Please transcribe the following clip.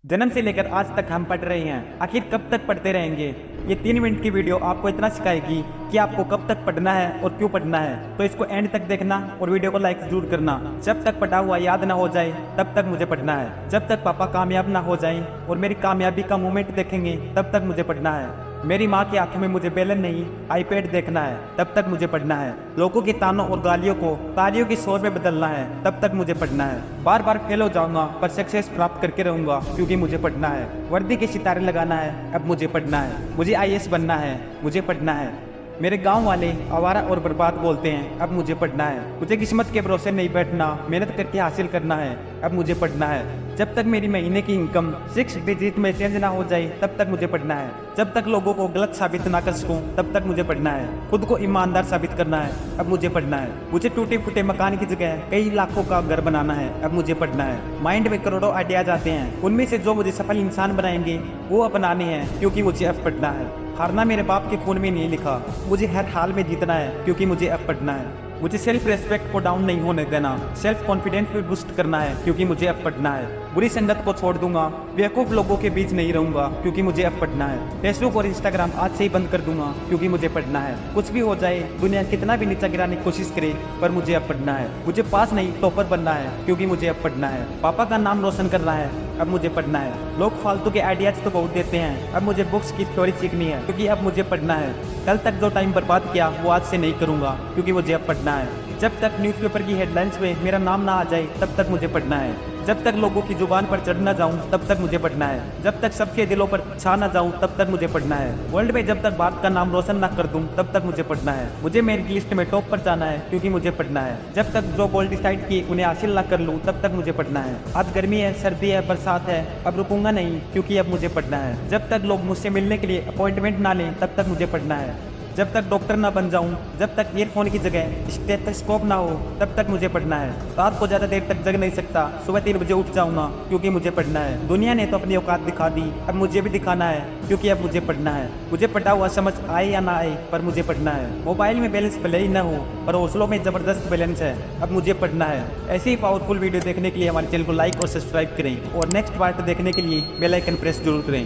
जन्म से लेकर आज तक हम पढ़ रहे हैं, आखिर कब तक पढ़ते रहेंगे। ये 3 मिनट की वीडियो आपको इतना सिखाएगी कि आपको कब तक पढ़ना है और क्यों पढ़ना है। तो इसको एंड तक देखना और वीडियो को लाइक जरूर करना। जब तक पढ़ा हुआ याद ना हो जाए तब तक मुझे पढ़ना है। जब तक पापा कामयाब ना हो जाएं और मेरी कामयाबी का मोमेंट देखेंगे तब तक मुझे पढ़ना है। मेरी माँ की आंखों में मुझे बेलन नहीं आईपैड देखना है, तब तक मुझे पढ़ना है। लोगों के तानों और गालियों को तालियों की शोर में बदलना है, तब तक मुझे पढ़ना है। बार बार फेल हो जाऊंगा पर सक्सेस प्राप्त करके रहूंगा क्योंकि मुझे पढ़ना है। वर्दी के सितारे लगाना है, अब मुझे पढ़ना है। मुझे आईएएस बनना है, मुझे पढ़ना है। मेरे गांव वाले आवारा और बर्बाद बोलते हैं, अब मुझे पढ़ना है। मुझे किस्मत के भरोसे नहीं बैठना, मेहनत करके हासिल करना है, अब मुझे पढ़ना है। जब तक मेरी महीने की इनकम 6 डिजिट में चेंज ना हो जाए तब तक मुझे पढ़ना है। जब तक लोगों को गलत साबित ना कर सकूं तब तक मुझे पढ़ना है। खुद को ईमानदार साबित करना है, अब मुझे पढ़ना है। मुझे टूटे फूटे मकान की जगह कई लाखों का घर बनाना है, अब मुझे पढ़ना है। माइंड में करोड़ों आइडियाज आते हैं, उनमें से जो मुझे सफल इंसान बनाएंगे वो अपनाने हैं क्योंकि मुझे अब पढ़ना है। हारना मेरे बाप के खून में नहीं लिखा, मुझे हर हाल में जीतना है क्योंकि मुझे अब पढ़ना है। मुझे सेल्फ रेस्पेक्ट को डाउन नहीं होने देना, सेल्फ कॉन्फिडेंस को बूस्ट करना है क्योंकि मुझे अब पढ़ना है। बुरी संगत को छोड़ दूंगा, बेवकूफ लोगों के बीच नहीं रहूंगा क्योंकि मुझे अब पढ़ना है। फेसबुक और इंस्टाग्राम आज से ही बंद कर दूंगा क्योंकि मुझे पढ़ना है। कुछ भी हो जाए, दुनिया कितना भी नीचा गिराने की कोशिश करे, पर मुझे अब पढ़ना है। मुझे पास नहीं टॉपर बनना है क्योंकि मुझे अब पढ़ना है। पापा का नाम रोशन करना है, अब मुझे पढ़ना है। लोग फालतू के आइडियाज तो बहुत देते हैं, अब मुझे बुक्स की थ्योरी सीखनी है क्योंकि अब मुझे पढ़ना है। कल तक जो टाइम बर्बाद किया वो आज से नहीं करूंगा क्योंकि मुझे अब पढ़ना है। जब तक न्यूज़पेपर की हेडलाइंस में मेरा नाम ना आ जाए तब तक मुझे पढ़ना है। जब तक लोगों की जुबान पर चढ़ ना जाऊं तब तक मुझे पढ़ना है। जब तक सबके दिलों पर छा ना जाऊं तब तक मुझे पढ़ना है। वर्ल्ड में जब तक भारत का नाम रोशन ना कर दूं तब तक मुझे पढ़ना है। मुझे मेरी लिस्ट में टॉप पर जाना है क्योंकि मुझे पढ़ना है। जब तक जो गोल डिसाइड किए उन्हें हासिल ना कर लूं तब तक मुझे पढ़ना है। आज गर्मी है, सर्दी है, बरसात है, अब रुकूंगा नहीं क्योंकि अब मुझे पढ़ना है। जब तक लोग मुझसे मिलने के लिए अपॉइंटमेंट ना लें तब तक मुझे पढ़ना है। जब तक डॉक्टर ना बन जाऊं, जब तक ईयरफोन की जगह स्टेथोस्कोप ना हो तब तक मुझे पढ़ना है। रात को ज़्यादा देर तक जग नहीं सकता, सुबह 3 बजे उठ जाऊंगा क्योंकि मुझे पढ़ना है। दुनिया ने तो अपनी औकात दिखा दी, अब मुझे भी दिखाना है क्योंकि अब मुझे पढ़ना है। मुझे पढ़ा हुआ समझ आए या ना आए पर मुझे पढ़ना है। मोबाइल में बैलेंस भले ही ना हो पर हौसलों में ज़बरदस्त बैलेंस है, अब मुझे पढ़ना है। ऐसे ही पावरफुल वीडियो देखने के लिए हमारे चैनल को लाइक और सब्सक्राइब करें और नेक्स्ट पार्ट देखने के लिए बेल आइकन प्रेस जरूर करें।